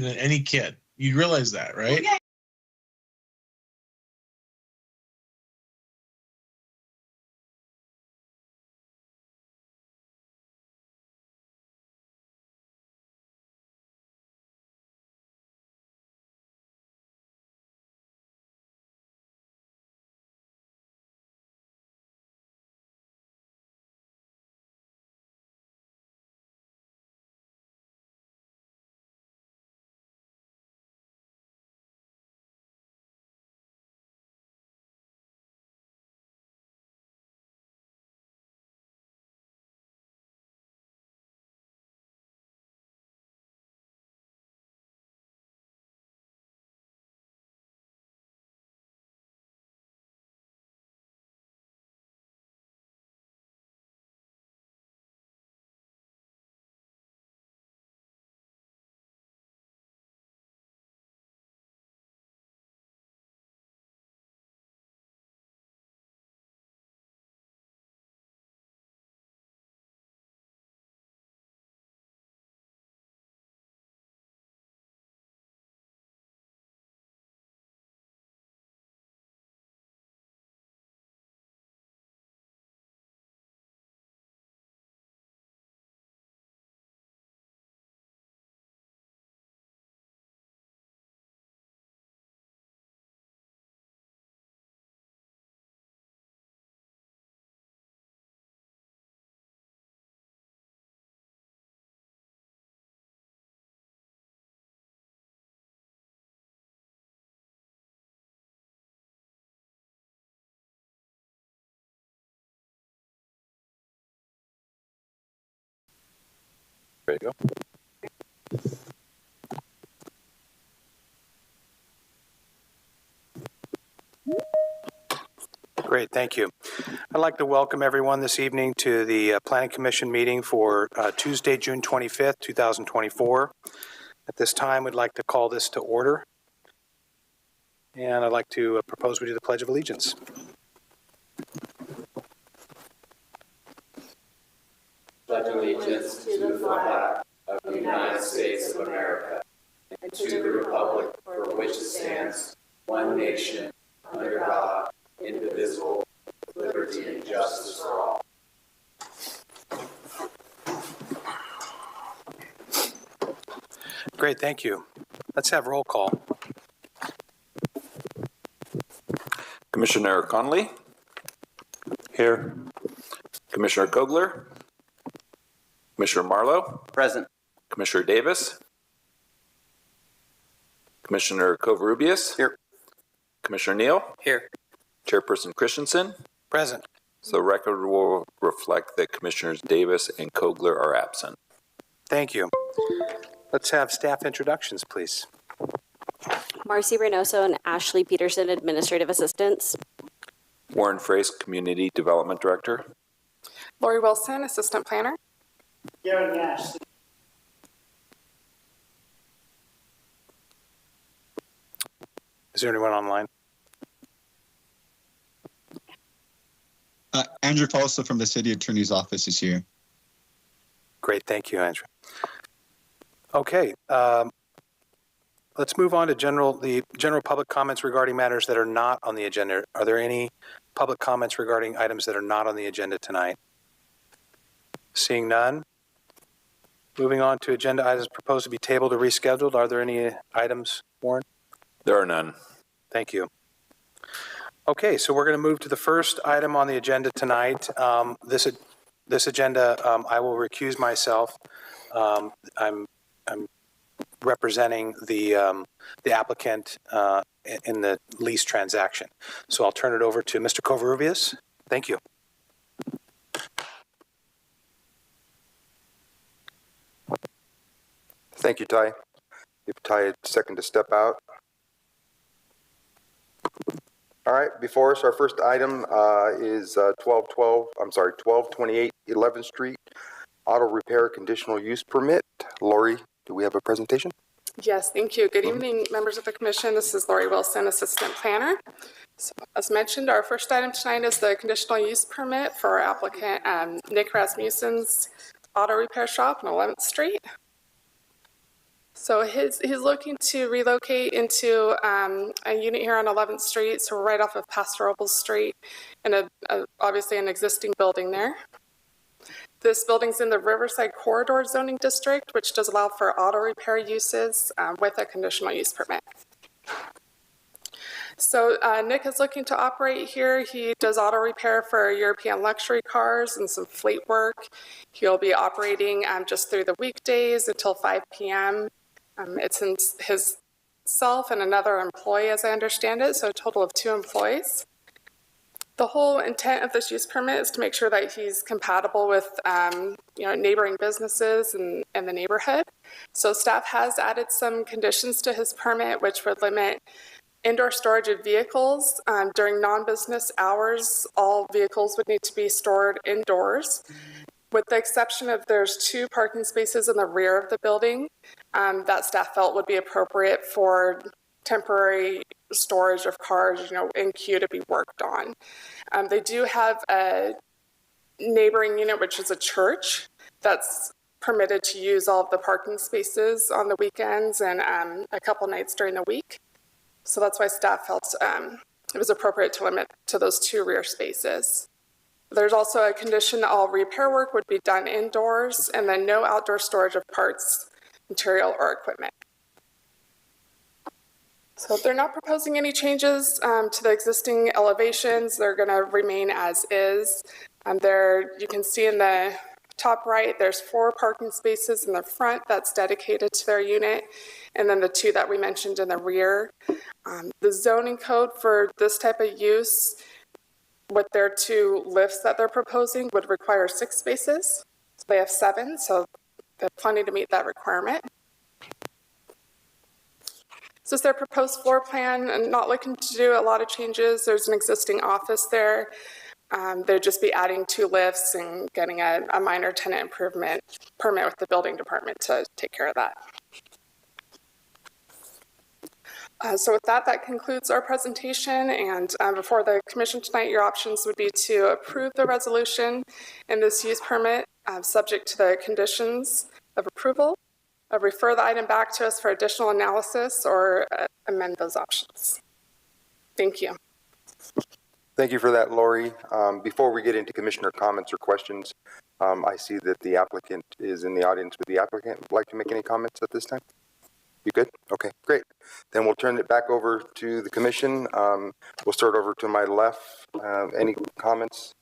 than any kid. You realize that, right? Okay. There you go. Great, thank you. I'd like to welcome everyone this evening to the Planning Commission meeting for Tuesday, June 25th, 2024. At this time, we'd like to call this to order. And I'd like to propose we do the Pledge of Allegiance. Pledge allegiance to the flag of the United States of America and to the republic for which it stands, one nation, under God, indivisible, with liberty and justice for all. Great, thank you. Let's have roll call. Commissioner Conley? Here. Commissioner Kogler? Commissioner Marlowe? Present. Commissioner Davis? Commissioner Covarrubias? Here. Commissioner Neal? Here. Chairperson Christensen? Present. So the record will reflect that Commissioners Davis and Kogler are absent. Thank you. Let's have staff introductions, please. Marcy Reynoso and Ashley Peterson, Administrative Assistants. Warren Frace, Community Development Director. Lori Wilson, Assistant Planner. Gary Nash. Is there anyone online? Andrew Falsa from the City Attorney's Office is here. Great, thank you, Andrew. Okay, let's move on to the general public comments regarding matters that are not on the agenda. Are there any public comments regarding items that are not on the agenda tonight? Seeing none. Moving on to agenda items proposed to be tabled or rescheduled. Are there any items, Warren? There are none. Thank you. Okay, so we're going to move to the first item on the agenda tonight. This agenda, I will recuse myself. I'm representing the applicant in the lease transaction. So I'll turn it over to Mr. Covarrubias. Thank you. Thank you, Ty. Give Ty a second to step out. All right, before us, our first item is 1228 11th Street, Auto Repair Conditional Use Permit. Lori, do we have a presentation? Yes, thank you. Good evening, members of the Commission. This is Lori Wilson, Assistant Planner. So, as mentioned, our first item tonight is the conditional use permit for our applicant, Nick Rasmussen's Auto Repair Shop on 11th Street. So he's looking to relocate into a unit here on 11th Street, so we're right off of Paso Robles Street, and obviously an existing building there. This building's in the Riverside Corridor zoning district, which does allow for auto repair uses with a conditional use permit. So Nick is looking to operate here. He does auto repair for European luxury cars and some fleet work. He'll be operating just through the weekdays until 5 p.m. It's himself and another employee, as I understand it, so a total of 2 employees. The whole intent of this use permit is to make sure that he's compatible with neighboring businesses and the neighborhood. So staff has added some conditions to his permit, which would limit indoor storage of vehicles. During non-business hours, all vehicles would need to be stored indoors, with the exception of there's 2 parking spaces in the rear of the building that staff felt would be appropriate for temporary storage of cars, in queue to be worked on. They do have a neighboring unit, which is a church, that's permitted to use all of the parking spaces on the weekends and a couple nights during the week. So that's why staff felt it was appropriate to limit to those 2 rear spaces. There's also a condition that all repair work would be done indoors, and then no outdoor storage of parts, material, or equipment. So they're not proposing any changes to the existing elevations. They're going to remain as is. There, you can see in the top right, there's 4 parking spaces in the front that's dedicated to their unit, and then the 2 that we mentioned in the rear. The zoning code for this type of use, with their 2 lifts that they're proposing, would require 6 spaces. So they have 7, so they have plenty to meet that requirement. So it's their proposed floor plan, and not looking to do a lot of changes. There's an existing office there. They'd just be adding 2 lifts and getting a minor tenant improvement permit with the building department to take care of that. So with that concludes our presentation. And before the commission tonight, your options would be to approve the resolution and this use permit subject to the conditions of approval, refer the item back to us for additional analysis, or amend those options. Thank you. Thank you for that, Lori. Before we get into commissioner comments or questions, I see that the applicant is in the audience. Would the applicant like to make any comments at this time? You good? Okay, great. Then we'll turn it back over to the commission. We'll start over to my left. Any comments,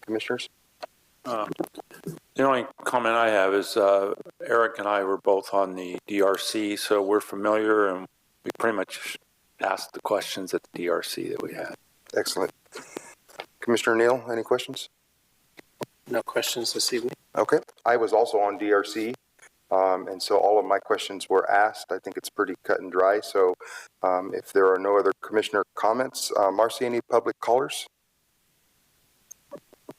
commissioners? The only comment I have is Eric and I were both on the DRC, so we're familiar, and we pretty much asked the questions at the DRC that we had. Excellent. Commissioner Neal, any questions? No questions this evening. Okay. I was also on DRC, and so all of my questions were asked. I think it's pretty cut and dry. So if there are no other commissioner comments, Marcy, any public callers?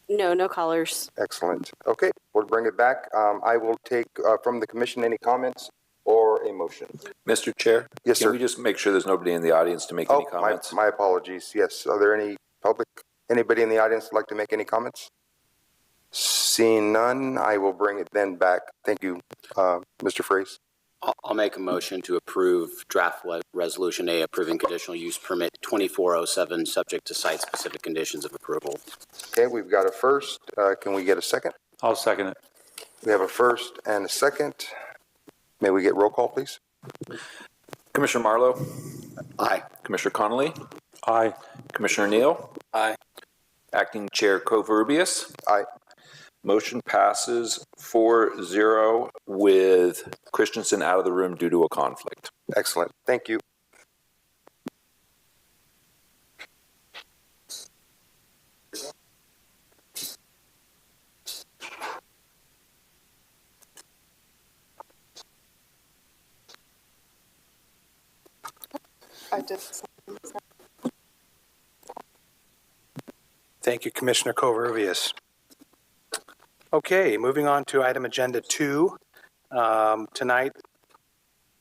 No callers. Excellent. Okay, we'll bring it back. I will take from the commission any comments or a motion. Mr. Chair? Yes, sir. Can we just make sure there's nobody in the audience to make any comments? My apologies. Yes. Are there anybody in the audience like to make any comments? Seeing none, I will bring it then back. Thank you, Mr. Fraze. I'll make a motion to approve draft resolution A approving conditional use permit 2407 subject to site-specific conditions of approval. Okay, we've got a first. Can we get a second? I'll second it. We have a first and a second. May we get roll call, please? Commissioner Marlowe? Aye. Commissioner Connolly? Aye. Commissioner Neal? Aye. Acting Chair Covarrubias? Aye. Motion passes 4-0 with Christensen out of the room due to a conflict. Excellent. Thank you. I did. Thank you, Commissioner Covarrubias. Okay, moving on to item agenda 2. Tonight,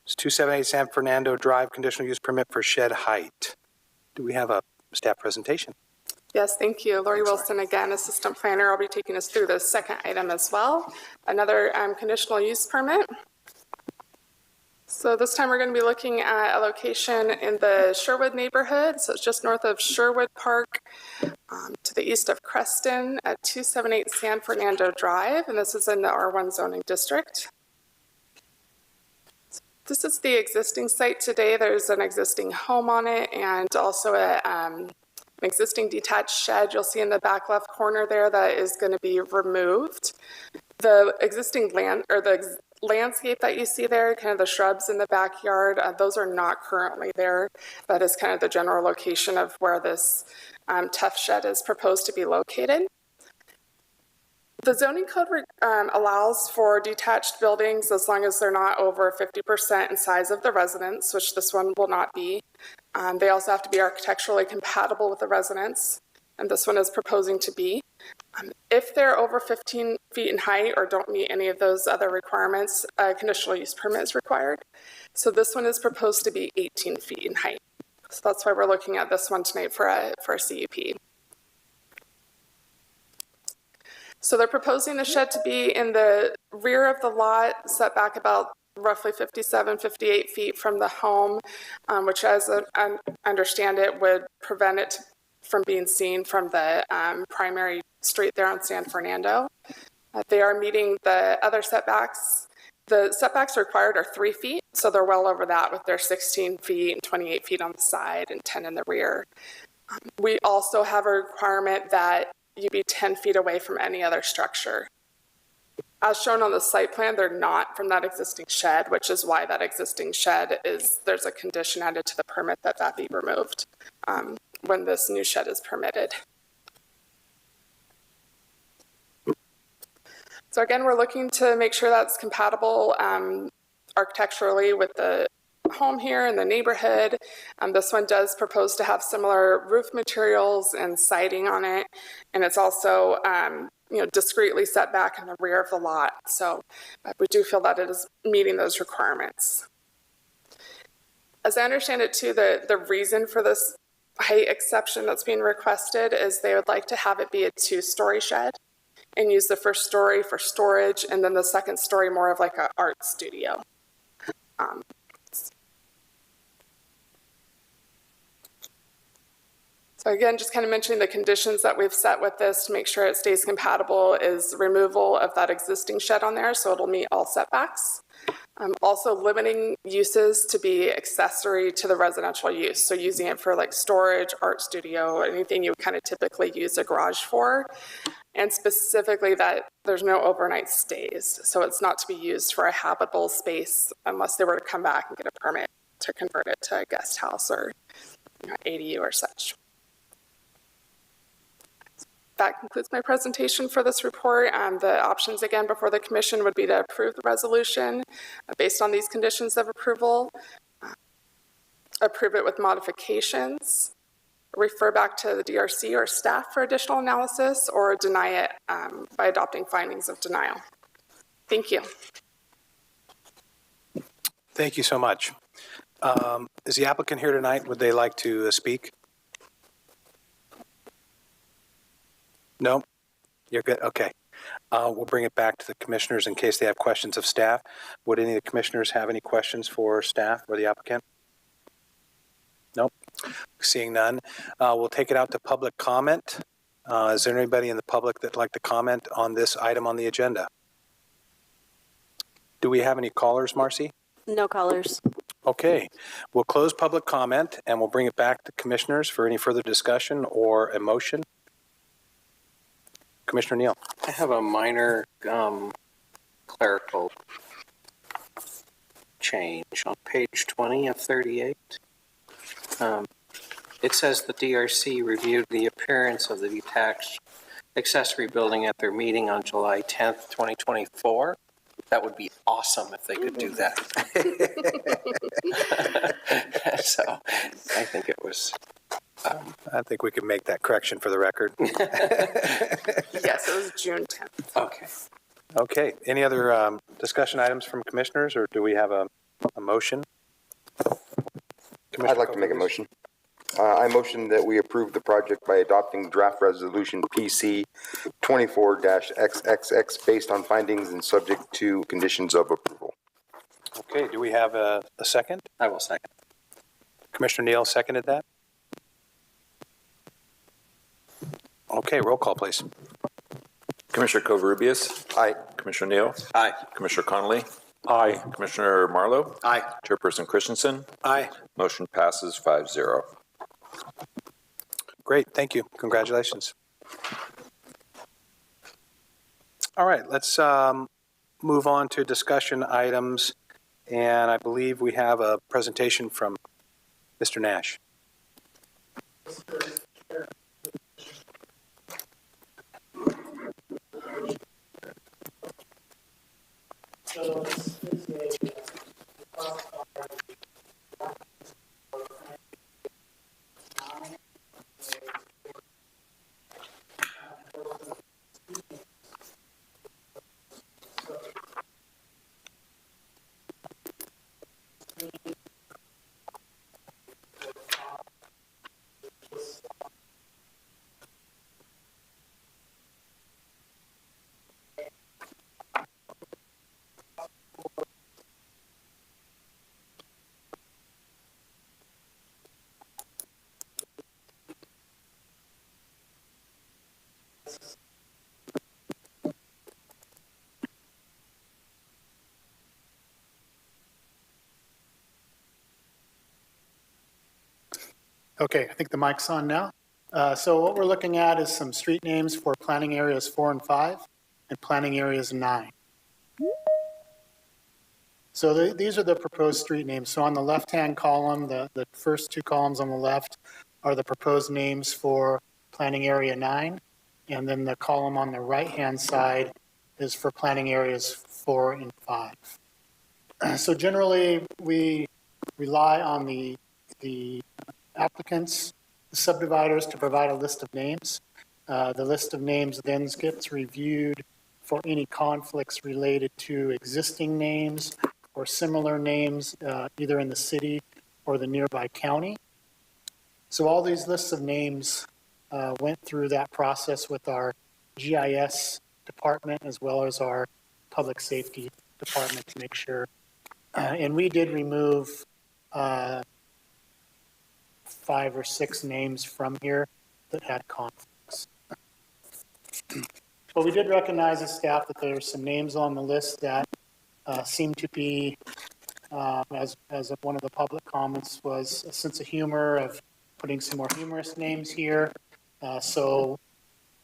it's 278 San Fernando Drive conditional use permit for shed height. Do we have a staff presentation? Yes, thank you. Lori Wilson again, assistant planner. I'll be taking us through the second item as well. Another conditional use permit. So this time we're going to be looking at a location in the Sherwood neighborhood. So it's just north of Sherwood Park, to the east of Creston at 278 San Fernando Drive. And this is in the R1 zoning district. This is the existing site today. There's an existing home on it and also an existing detached shed you'll see in the back left corner there that is going to be removed. The existing landscape that you see there, kind of the shrubs in the backyard, those are not currently there. That is kind of the general location of where this tough shed is proposed to be located. The zoning code allows for detached buildings as long as they're not over 50% in size of the residence, which this one will not be. They also have to be architecturally compatible with the residence, and this one is proposing to be. If they're over 15 feet in height or don't meet any of those other requirements, a conditional use permit is required. So this one is proposed to be 18 feet in height. So that's why we're looking at this one tonight for a CUP. So they're proposing the shed to be in the rear of the lot, set back about roughly 57, 58 feet from the home, which as I understand it would prevent it from being seen from the primary street there on San Fernando. They are meeting the other setbacks. The setbacks required are 3 feet, so they're well over that with their 16 feet and 28 feet on the side and 10 in the rear. We also have a requirement that you be 10 feet away from any other structure. As shown on the site plan, they're not from that existing shed, which is why that existing shed there's a condition added to the permit that be removed when this new shed is permitted. So again, we're looking to make sure that's compatible architecturally with the home here in the neighborhood. This one does propose to have similar roof materials and siding on it, and it's also discreetly set back in the rear of the lot. So we do feel that it is meeting those requirements. As I understand it too, the reason for this height exception that's being requested is they would like to have it be a 2-story shed and use the first story for storage and then the second story more of like an art studio. So again, just kind of mentioning the conditions that we've set with this to make sure it stays compatible is removal of that existing shed on there, so it'll meet all setbacks. Also limiting uses to be accessory to the residential use, so using it for like storage, art studio, anything you would kind of typically use a garage for, and specifically that there's no overnight stays, so it's not to be used for a habitable space unless they were to come back and get a permit to convert it to a guest house or ADU or such. That concludes my presentation for this report. The options again before the commission would be to approve the resolution based on these conditions of approval, approve it with modifications, refer back to the DRC or staff for additional analysis, or deny it by adopting findings of denial. Thank you. Thank you so much. Is the applicant here tonight? Would they like to speak? No? You're good? Okay. We'll bring it back to the commissioners in case they have questions of staff. Would any of the commissioners have any questions for staff or the applicant? Nope. Seeing none. We'll take it out to public comment. Is there anybody in the public that'd like to comment on this item on the agenda? Do we have any callers, Marcy? No callers. Okay. We'll close public comment and we'll bring it back to commissioners for any further discussion or a motion. Commissioner Neal. I have a minor clerical change on page 20 of 38. It says the DRC reviewed the appearance of the detached accessory building at their meeting on July 10th, 2024. That would be awesome if they could do that. So I think it was... I think we can make that correction for the record. Yes, it was June 10th. Okay. Okay. Any other discussion items from commissioners, or do we have a motion? I'd like to make a motion. I motion that we approve the project by adopting draft resolution PC 24-XXX based on findings and subject to conditions of approval. Okay, do we have a second? I will second. Commissioner Neal seconded that? Okay, roll call, please. Commissioner Covarrubias. Aye. Commissioner Neal. Aye. Commissioner Connolly. Aye. Commissioner Marlowe. Aye. Chairperson Christensen. Aye. Motion passes 5-0. Great, thank you. Congratulations. All right, let's move on to discussion items. And I believe we have a presentation from Mr. Nash. So this is okay, I think the mic's on now. So what we're looking at is some street names for planning areas 4 and 5 and planning areas 9. So these are the proposed street names. So on the left-hand column, the first two columns on the left are the proposed names for planning area 9. And then the column on the right-hand side is for planning areas 4 and 5. So generally, we rely on the applicants, the subdividers, to provide a list of names. The list of names then gets reviewed for any conflicts related to existing names or similar names, either in the city or the nearby county. So all these lists of names went through that process with our GIS department as well as our public safety department to make sure. And we did remove 5 or 6 names from here that had conflicts. But we did recognize as staff that there are some names on the list that seem to be, as one of the public comments was, a sense of humor of putting some more humorous names here. So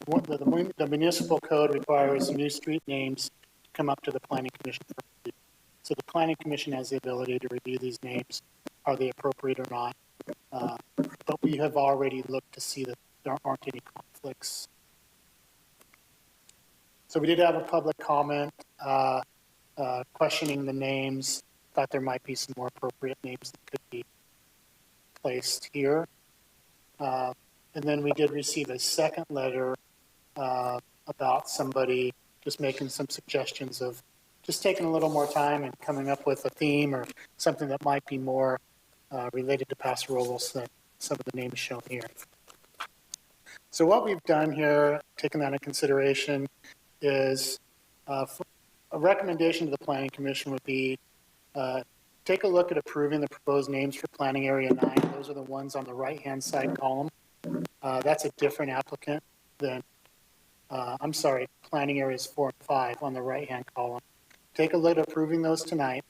the municipal code requires new street names to come up to the Planning Commission for review. So the Planning Commission has the ability to review these names. Are they appropriate or not? But we have already looked to see that there aren't any conflicts. So we did have a public comment questioning the names. Thought there might be some more appropriate names that could be placed here. And then we did receive a second letter about somebody just making some suggestions of just taking a little more time and coming up with a theme or something that might be more related to Paso Robles than some of the names shown here. So what we've done here, taking that into consideration, is a recommendation to the Planning Commission would be take a look at approving the proposed names for Planning Area 9. Those are the ones on the right-hand side column. That's a different applicant than, I'm sorry, Planning Areas 4 and 5 on the right-hand column. Take a look at approving those tonight.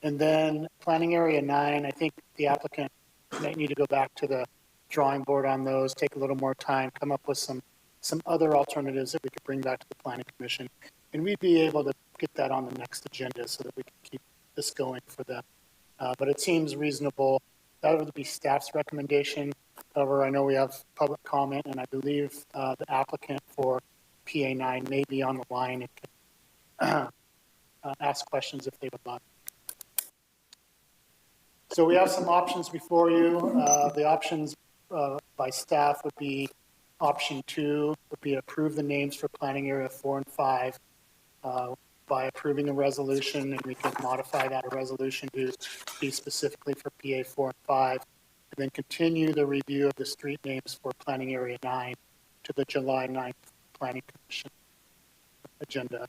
And then Planning Area 9, I think the applicant might need to go back to the drawing board on those, take a little more time, come up with some other alternatives that we could bring back to the Planning Commission. And we'd be able to get that on the next agenda so that we can keep this going for them. But it seems reasonable. That would be staff's recommendation. However, I know we have public comment, and I believe the applicant for PA9 may be on the line and can ask questions if they would like. So we have some options before you. The options by staff would be option 2 would be approve the names for planning area 4 and 5 by approving a resolution, and we can modify that resolution to be specifically for PA 4 and 5, and then continue the review of the street names for planning area 9 to the July 9th Planning Commission agenda.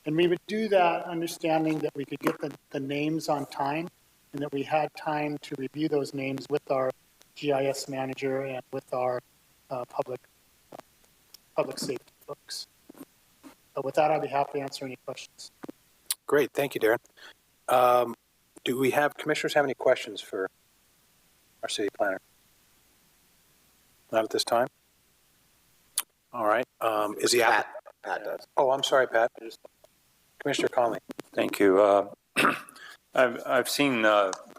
And we would do that understanding that we could get the names on time and that we had time to review those names with our GIS manager and with our public safety folks. But with that, I'd be happy to answer any questions. Great, thank you, Darren. Do we have, commissioners have any questions for our city planner? Not at this time? All right, is the Pat does. Oh, I'm sorry, Pat. Commissioner Conley. Thank you. I've seen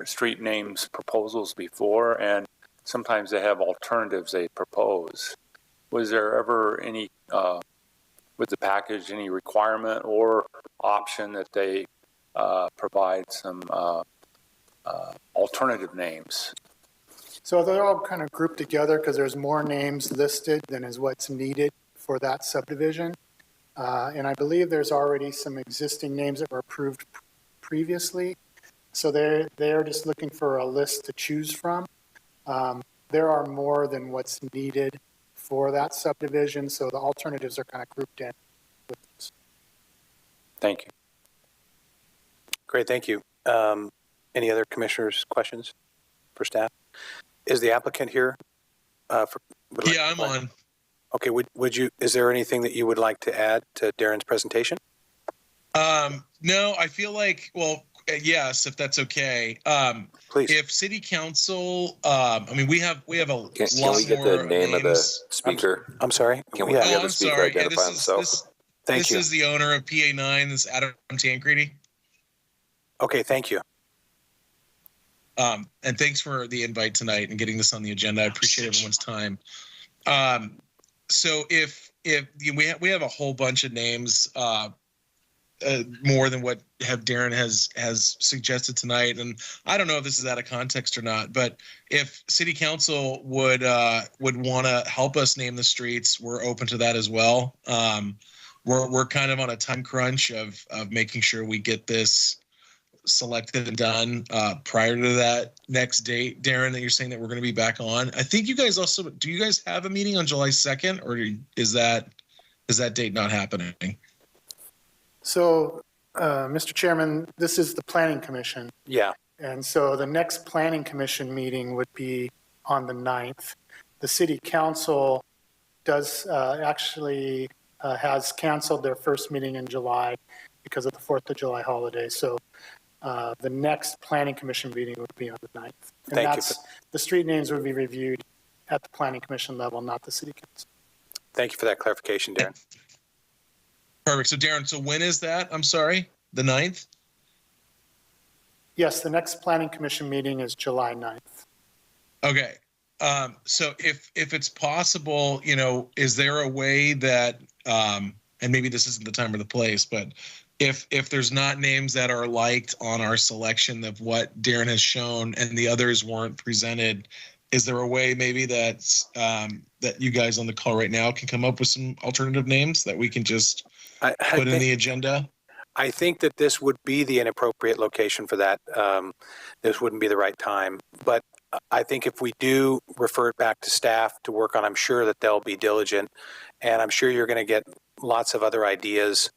street names proposals before, and sometimes they have alternatives they propose. Was there ever any, with the package, any requirement or option that they provide some alternative names? So they're all kind of grouped together because there's more names listed than is what's needed for that subdivision. And I believe there's already some existing names that were approved previously. So they're just looking for a list to choose from. There are more than what's needed for that subdivision, so the alternatives are kind of grouped in with this. Thank you. Great, thank you. Any other commissioners' questions for staff? Is the applicant here? Yeah, I'm on. Okay, would you, is there anything that you would like to add to Darren's presentation? No, I feel like, well, yes, if that's okay. Please. If city council, I mean, we have a Can lot we get more the name of the names. speaker? I'm sorry. Can we Yeah. have I'm the speaker sorry. Yeah, identify himself? Thank this you. is the owner of PA9, this is Adam Tancredi. Okay, thank you. And thanks for the invite tonight and getting this on the agenda. I appreciate everyone's time. So if we have a whole bunch of names, more than what Darren has suggested tonight, and I don't know if this is out of context or not, but if city council would want to help us name the streets, we're open to that as well. We're kind of on a time crunch of making sure we get this selected and done prior to that next date, Darren, that you're saying that we're going to be back on. I think you guys also, do you guys have a meeting on July 2nd, or is that date not happening? So, Mr. Chairman, this is the Planning Commission. Yeah. And so the next Planning Commission meeting would be on the 9th. The City Council does actually has canceled their first meeting in July because of the 4th of July holiday. So the next Planning Commission meeting would be on the 9th. And Thank that's, the street names would be reviewed at the Planning Commission level, not the City Council. Thank you for that clarification, Darren. Perfect. So Darren, so when is that? I'm sorry, the 9th? Yes, the next Planning Commission meeting is July 9th. Okay. So if it's possible, is there a way that, and maybe this isn't the time or the place, but if there's not names that are liked on our selection of what Darren has shown and the others weren't presented, is there a way maybe that you guys on the call right now can come up with some alternative names that we can just put in the agenda? I think that this would be the inappropriate location for that. This wouldn't be the right time. But I think if we do refer it back to staff to work on, I'm sure that they'll be diligent. And I'm sure you're going to get lots of other ideas,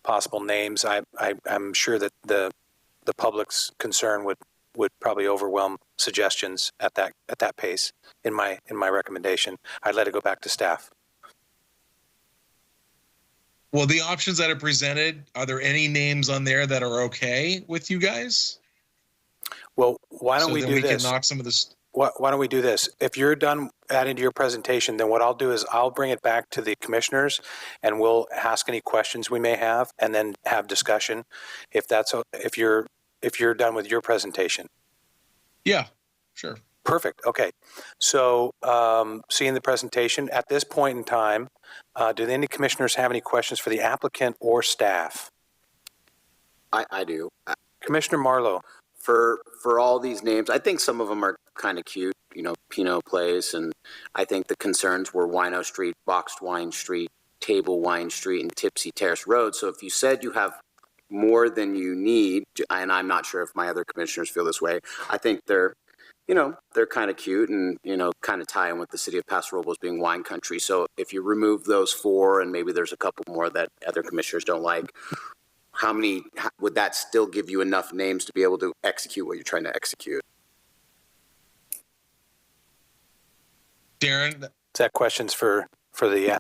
possible names. I'm sure that the public's concern would probably overwhelm suggestions at that pace in my recommendation. I'd let it go back to staff. Well, the options that are presented, are there any names on there that are okay with you guys? Well, why don't we do this? Can knock some of this. Why don't we do this? If you're done adding to your presentation, then what I'll do is I'll bring it back to the commissioners and we'll ask any questions we may have and then have discussion if you're done with your presentation. Yeah, sure. Perfect. Okay. So seeing the presentation, at this point in time, do any commissioners have any questions for the applicant or staff? I do. Commissioner Marlowe. For all these names, I think some of them are kind of cute, Pinot Place, and I think the concerns were Wino Street, Boxed Wine Street, Table Wine Street, and Tipsy Terrace Road. So if you said you have more than you need, and I'm not sure if my other commissioners feel this way, I think they're kind of cute and, kind of tie in with the city of Paso Robles being wine country. So if you remove those four and maybe there's a couple more that other commissioners don't like, how many, would that still give you enough names to be able to execute what you're trying to execute? Darren, Is that questions for the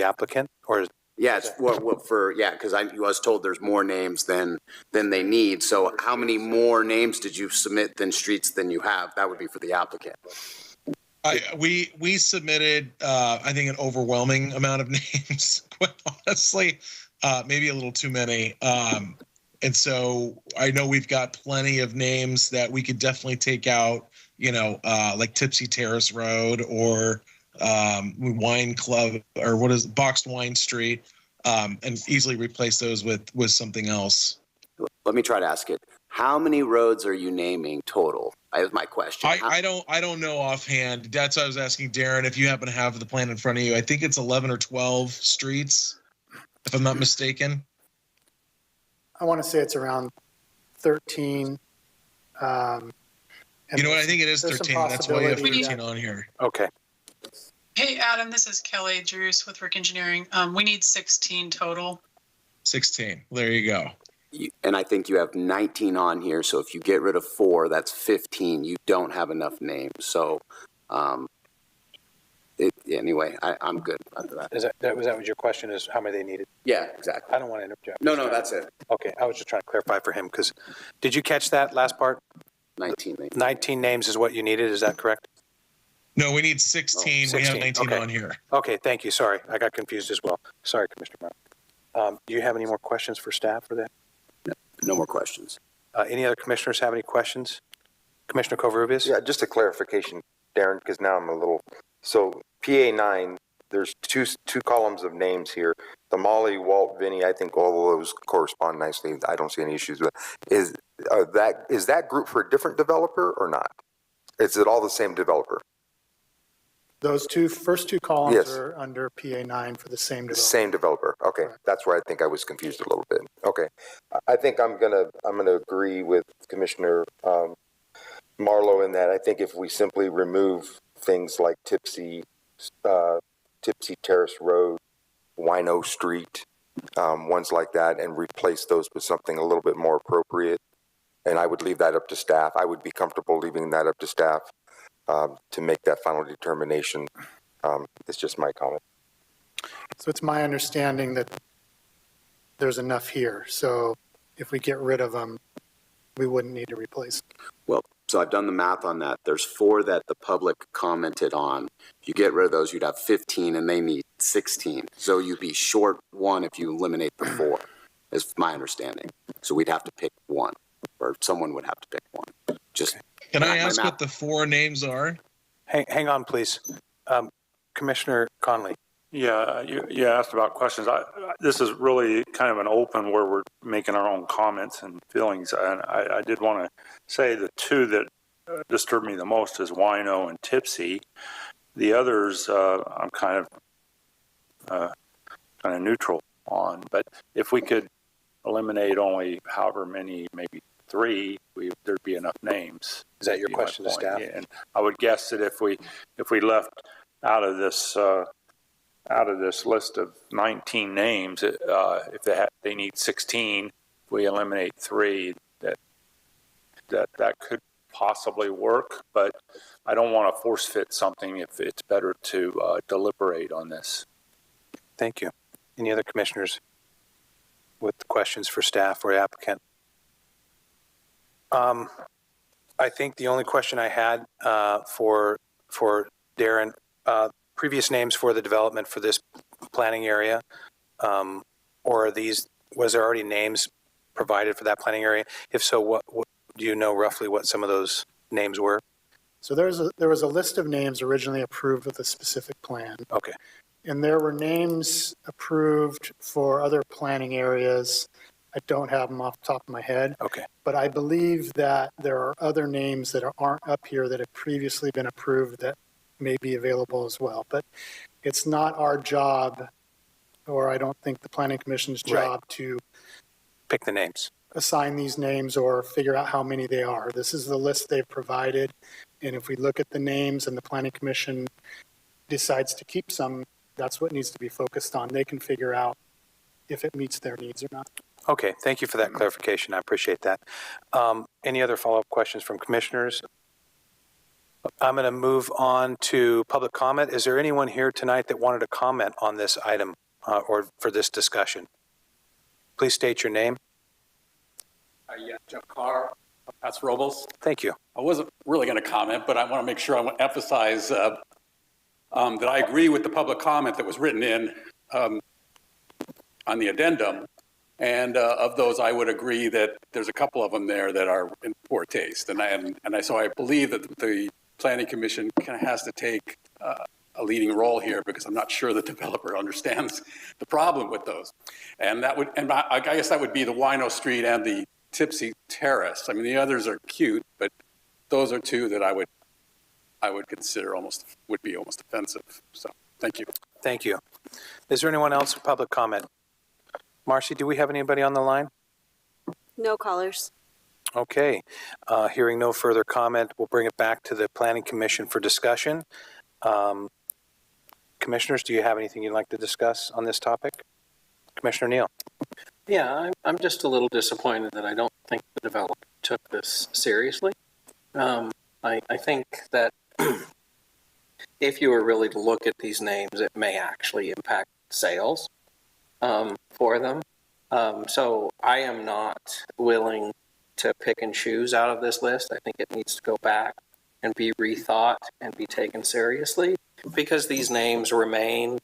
applicant, or? Yeah, it's what for, yeah, because I was told there's more names than they need. So how many more names did you submit than streets than you have? That would be for the applicant. We submitted, I think, an overwhelming amount of names, quite honestly, maybe a little too many. And so I know we've got plenty of names that we could definitely take out, like Tipsy Terrace Road or Wine Club, or what is Boxed Wine Street, and easily replace those with something else. Let me try to ask it. How many roads are you naming total? That is my question. I don't know offhand. That's why I was asking Darren if you happen to have the plan in front of you. I think it's 11 or 12 streets, if I'm not mistaken. I want to say it's around 13. You know what? I think it is 13. That's why you have 13 on here. Okay. Hey, Adam, this is Kelly Drews with Rick Engineering. We need 16 total. 16. There you go. And I think you have 19 on here. So if you get rid of 4, that's 15. You don't have enough names. So anyway, I'm good after that. Was that what your question is, how many they needed? Yeah, exactly. I don't want to interrupt. No, that's it. Okay, I was just trying to clarify for him, because did you catch that last part? 19 names. 19 names is what you needed, is that correct? No, we need 16. 16. We have 19 okay. on here. Okay, thank you. Sorry, I got confused as well. Sorry, Commissioner Mark. Do you have any more questions for staff for that? No more questions. Any other commissioners have any questions? Commissioner Covarrubias? Yeah, just a clarification, Darren, because now I'm a little, so PA 9, there's two columns of names here. The Molly, Walt, Vinny, I think all of those correspond nicely. I don't see any issues with it. Is that group for a different developer or not? Is it all the same developer? Those first two columns Yes. are under PA 9 for the same developer. Same developer. Okay, Right. that's where I think I was confused a little bit. Okay, I think I'm gonna agree with Commissioner Marlowe in that I think if we simply remove things like Tipsy Terrace Road, Wino Street, ones like that, and replace those with something a little bit more appropriate, and I would leave that up to staff. I would be comfortable leaving that up to staff to make that final determination. It's just my comment. So it's my understanding that there's enough here. So if we get rid of them, we wouldn't need to replace them. Well, so I've done the math on that. There's 4 that the public commented on. If you get rid of those, you'd have 15 and they need 16. So you'd be short 1 if you eliminate the 4, is my understanding. So we'd have to pick 1, or someone would have to pick 1. Just Can I ask what the 4 names are? Hang on, please. Commissioner Conley. Yeah, you asked about questions. This is really kind of an open where we're making our own comments and feelings. And I did want to say the 2 that disturb me the most is Wino and Tipsy. The others I'm kind of neutral on. But if we could eliminate only however many, maybe 3, there'd be enough names. Is that your question to staff? Yeah, and I would guess that if we left out of this list of 19 names, if they need 16, if we eliminate 3, that could possibly work. But I don't want to force fit something if it's better to deliberate on this. Thank you. Any other commissioners with questions for staff or applicant? I think the only question I had for Darren, previous names for the development for this planning area, or was there already names provided for that planning area? If so, what do you know roughly what some of those names were? So there was a list of names originally approved with a specific plan. Okay. And there were names approved for other planning areas. I don't have them off the top of my head. Okay. But I believe that there are other names that aren't up here that have previously been approved that may be available as well. But it's not our job, or I don't think the Planning Commission's job, to pick the names, assign these names, or figure out how many they are. This is the list they've provided. And if we look at the names and the Planning Commission decides to keep some, that's what needs to be focused on. They can figure out if it meets their needs or not. Okay, thank you for that clarification. I appreciate that. Any other follow-up questions from commissioners? I'm going to move on to public comment. Is there anyone here tonight that wanted to comment on this item or for this discussion? Please state your name. Yeah, Jeff Carr, Paso Robles. Thank you. I wasn't really going to comment, but I want to make sure I want to emphasize that I agree with the public comment that was written in on the addendum. And of those, I would agree that there's a couple of them there that are in poor taste. So I believe that the Planning Commission kind of has to take a leading role here, because I'm not sure the developer understands the problem with those. And I guess that would be the Wino Street and the Tipsy Terrace. I mean, the others are cute, but those are two that I would consider would be almost offensive. So, thank you. Thank you. Is there anyone else for public comment? Marcy, do we have anybody on the line? No callers. Okay. Hearing no further comment, we'll bring it back to the Planning Commission for discussion. Commissioners, do you have anything you'd like to discuss on this topic? Commissioner Neal. Yeah, I'm just a little disappointed that I don't think the developer took this seriously. I think that if you were really to look at these names, it may actually impact sales for them. So I am not willing to pick and choose out of this list. I think it needs to go back and be rethought and be taken seriously, because these names remain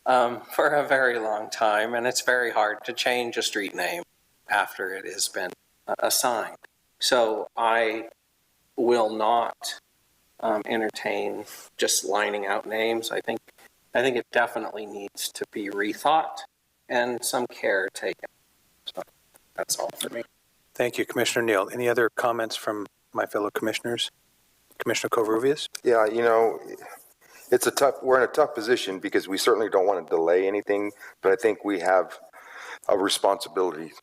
for a very long time, and it's very hard to change a street name after it has been assigned. So I will not entertain just lining out names. I think it definitely needs to be rethought and some care taken. So that's all for me. Thank you, Commissioner Neal. Any other comments from my fellow commissioners? Commissioner Covarrubias? Yeah, you know, we're in a tough position because we certainly don't want to delay anything, but I think we have a responsibility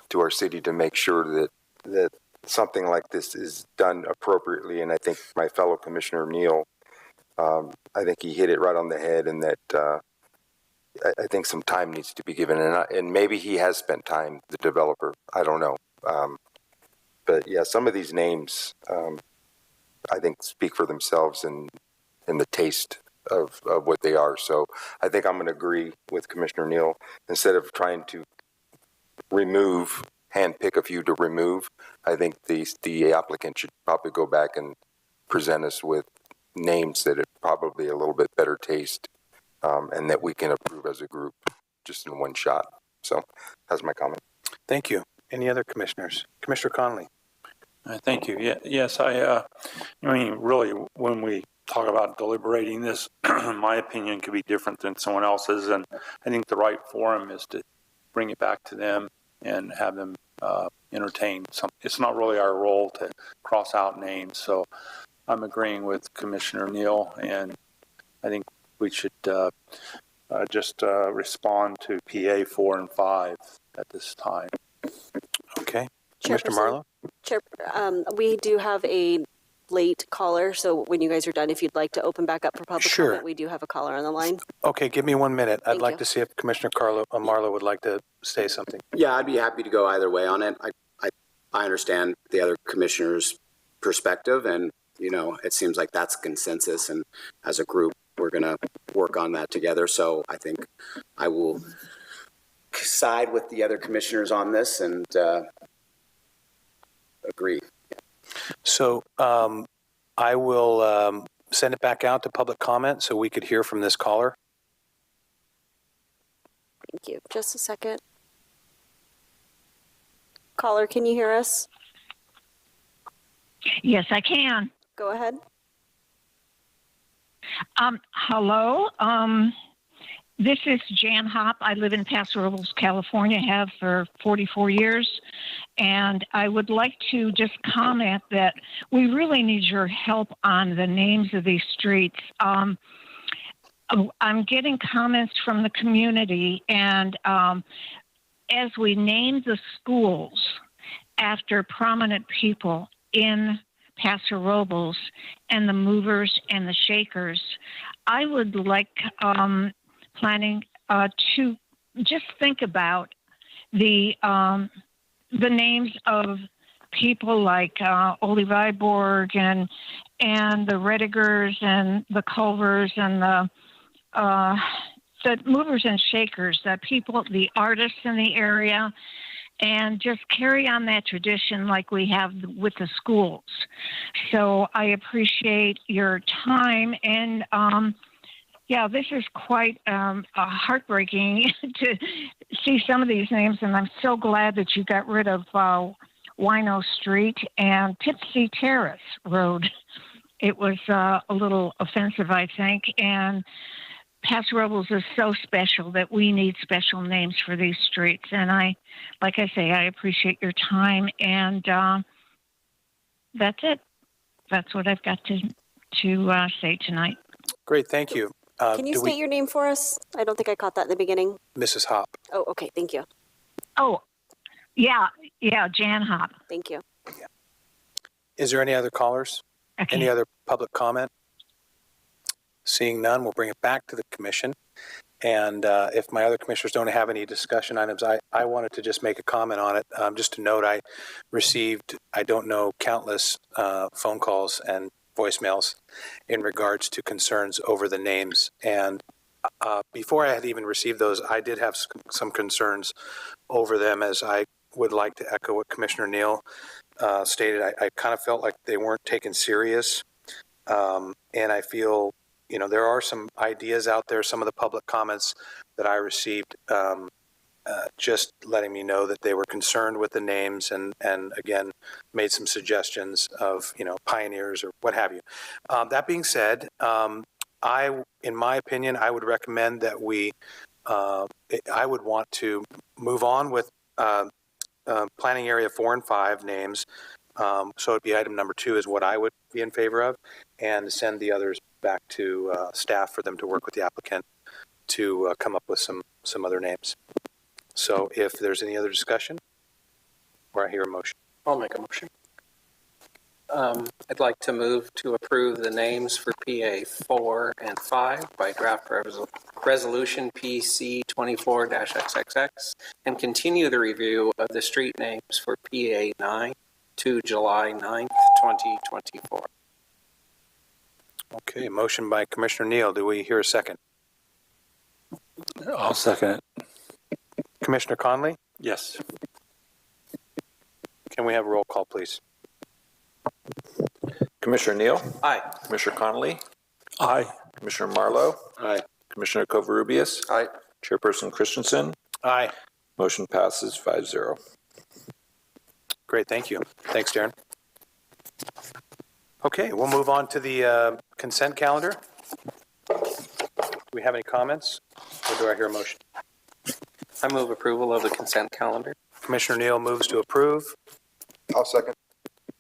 to our city to make sure that something like this is done appropriately. And I think my fellow Commissioner Neal, I think he hit it right on the head, and that I think some time needs to be given. And maybe he has spent time, the developer, I don't know. But yeah, some of these names, I think, speak for themselves and the taste of what they are. So I think I'm going to agree with Commissioner Neal. Instead of trying to handpick a few to remove, I think the applicant should probably go back and present us with names that are probably a little bit better taste, and that we can approve as a group just in one shot. So that's my comment. Thank you. Any other commissioners? Commissioner Connolly. Thank you. Yes, I mean, really, when we talk about deliberating this, my opinion could be different than someone else's, and I think the right forum is to bring it back to them and have them entertain some. It's not really our role to cross out names, so I'm agreeing with Commissioner Neal, and I think we should just respond to PA 4 and 5 at this time. Okay. Commissioner Marlowe? Chair, we do have a late caller, so when you guys are done, if you'd like to open back up for public comment, we do have a caller on the line. Okay, give me 1 minute. I'd like you. to see if Commissioner Marlowe would like to say something. Yeah, I'd be happy to go either way on it. I understand the other commissioner's perspective, and it seems like that's consensus, and as a group, we're going to work on that together. So I think I will side with the other commissioners on this and agree. So I will send it back out to public comment so we could hear from this caller. Thank you. Just a second. Caller, can you hear us? Yes, I can. Go ahead. Hello. This is Jan Hopp. I live in Paso Robles, California, have for 44 years. And I would like to just comment that we really need your help on the names of these streets. I'm getting comments from the community, and as we name the schools after prominent people in Paso Robles and the movers and the shakers, I would like planning to just think about the names of people like Ole Viborg and the Redigers and the Culvers and the movers and shakers, the people, the artists in the area, and just carry on that tradition like we have with the schools. So I appreciate your time. And yeah, this is quite heartbreaking to see some of these names. And I'm so glad that you got rid of Wino Street and Tipsy Terrace Road. It was a little offensive, I think. And Paso Robles is so special that we need special names for these streets. And like I say, I appreciate your time. And that's it. That's what I've got to say tonight. Great, thank you. Can you state your name for us? I don't think I caught that in the beginning. Mrs. Hop. Oh, okay. Thank you. Oh, yeah, Jan Hop. Thank you. Yeah. Is there any other callers? Okay. Any other public comment? Seeing none, we'll bring it back to the commission. And if my other commissioners don't have any discussion items, I wanted to just make a comment on it. Just to note, I received, I don't know, countless phone calls and voicemails in regards to concerns over the names. And before I had even received those, I did have some concerns over them, as I would like to echo what Commissioner Neal stated. I kind of felt like they weren't taken serious. And I feel, you know, there are some ideas out there, some of the public comments that I received, just letting me know that they were concerned with the names and again, made some suggestions of, you know, pioneers or what have you. That being said, in my opinion, I would recommend that I would want to move on with planning area 4 and 5 names. So it'd be item number 2 is what I would be in favor of, and send the others back to staff for them to work with the applicant to come up with some other names. So if there's any other discussion, or I hear a motion. I'll make a motion. I'd like to move to approve the names for PA 4 and 5 by draft resolution PC 24-XXX and continue the review of the street names for PA 9 to July 9th, 2024. Okay, motion by Commissioner Neal. Do we hear a second? I'll second it. Commissioner Conley? Yes. Can we have a roll call, please? Commissioner Neal? Aye. Commissioner Connolly? Aye. Commissioner Marlowe? Aye. Commissioner Covarrubias? Aye. Chairperson Christensen? Aye. Motion passes 5-0. Great, thank you. Thanks, Darren. Okay, we'll move on to the consent calendar. Do we have any comments, or do I hear a motion? I move approval of the consent calendar. Commissioner Neal moves to approve. I'll second.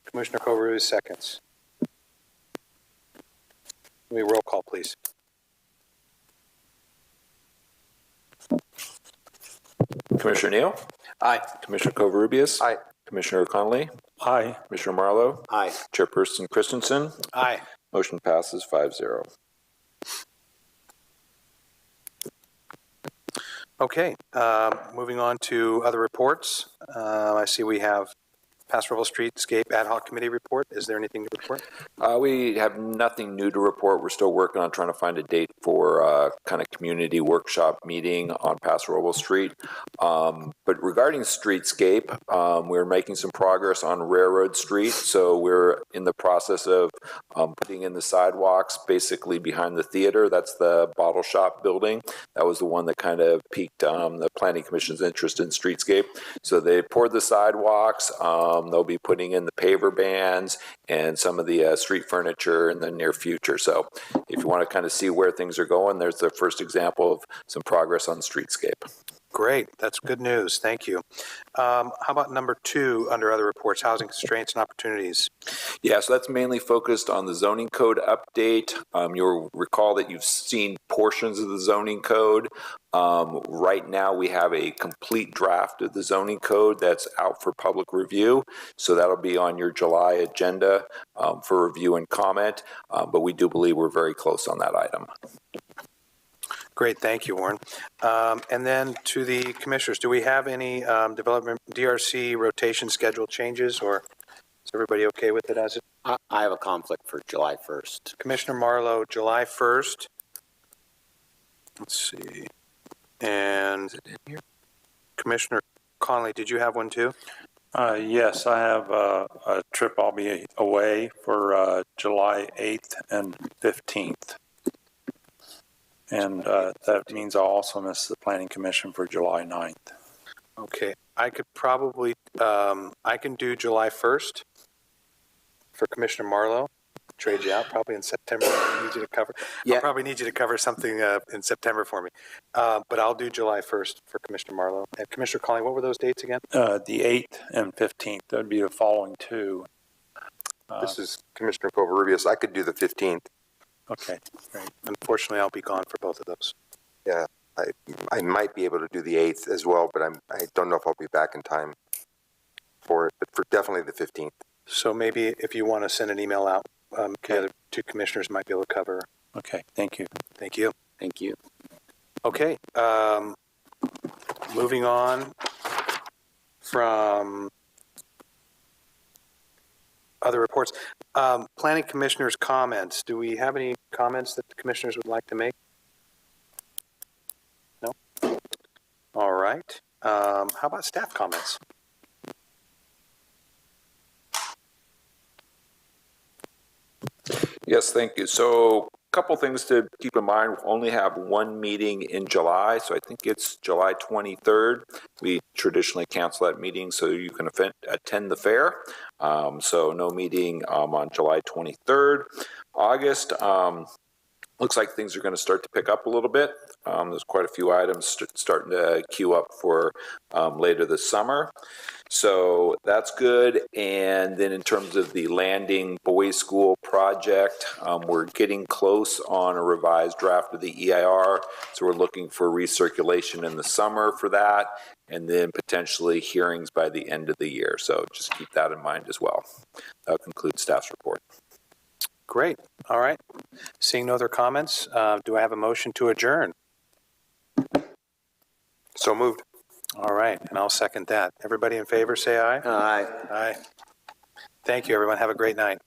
Commissioner Covarrubias seconds. We roll call, please. Commissioner Neal? Aye. Commissioner Covarrubias? Aye. Commissioner Connolly? Aye. Commissioner Marlowe? Aye. Chairperson Christensen? Aye. Motion passes 5-0. Okay, moving on to other reports. I see we have Paso Robles Streetscape Ad Hoc Committee report. Is there anything to report? We have nothing new to report. We're still working on trying to find a date for kind of community workshop meeting on Paso Robles Street. But regarding streetscape, we're making some progress on Railroad Street. So we're in the process of putting in the sidewalks basically behind the theater. That's the bottle shop building. That was the one that kind of piqued the Planning Commission's interest in streetscape. So they poured the sidewalks. They'll be putting in the paver bands and some of the street furniture in the near future. So if you want to kind of see where things are going, there's the first example of some progress on streetscape. Great, that's good news. Thank you. How about number 2 under other reports, housing constraints and opportunities? Yeah, so that's mainly focused on the zoning code update. You'll recall that you've seen portions of the zoning code. Right now we have a complete draft of the zoning code that's out for public review. So that'll be on your July agenda for review and comment. But we do believe we're very close on that item. Great, thank you, Warren. And then to the commissioners, do we have any development DRC rotation schedule changes, or is everybody okay with it as it? I have a conflict for July 1st. Commissioner Marlowe, July 1st. Let's see. And Commissioner Connolly, did you have one too? Yes, I have a trip. I'll be away for July 8th and 15th. And that means I'll also miss the Planning Commission for July 9th. Okay, I could probably, I can do July 1st for Commissioner Marlowe. Trade you out probably in September. I need you to cover. Yeah. I'll probably need you to cover something in September for me. But I'll do July 1st for Commissioner Marlowe. And Commissioner Colley, what were those dates again? The 8th and 15th. That would be the following two. This is Commissioner Covarrubias. I could do the 15th. Okay, great. Unfortunately, I'll be gone for both of those. Yeah, I might be able to do the 8th as well, but I don't know if I'll be back in time for it, but for definitely the 15th. So maybe if you want to send an email out, the other two commissioners might be able to cover. Okay, thank you. Thank you. Thank you. Okay, moving on from other reports. Planning commissioners' comments. Do we have any comments that the commissioners would like to make? No? All right. How about staff comments? Yes, thank you. So a couple things to keep in mind. We only have one meeting in July, so I think it's July 23rd. We traditionally cancel that meeting so you can attend the fair. So no meeting on July 23rd. August, looks like things are going to start to pick up a little bit. There's quite a few items starting to queue up for later this summer. So that's good. And then in terms of the Landing Boys School project, we're getting close on a revised draft of the EIR. So we're looking for recirculation in the summer for that, and then potentially hearings by the end of the year. So just keep that in mind as well. That concludes staff's report. Great. All right. Seeing no other comments, do I have a motion to adjourn? So moved. All right, and I'll second that. Everybody in favor, say aye. Aye. Aye. Thank you, everyone. Have a great night.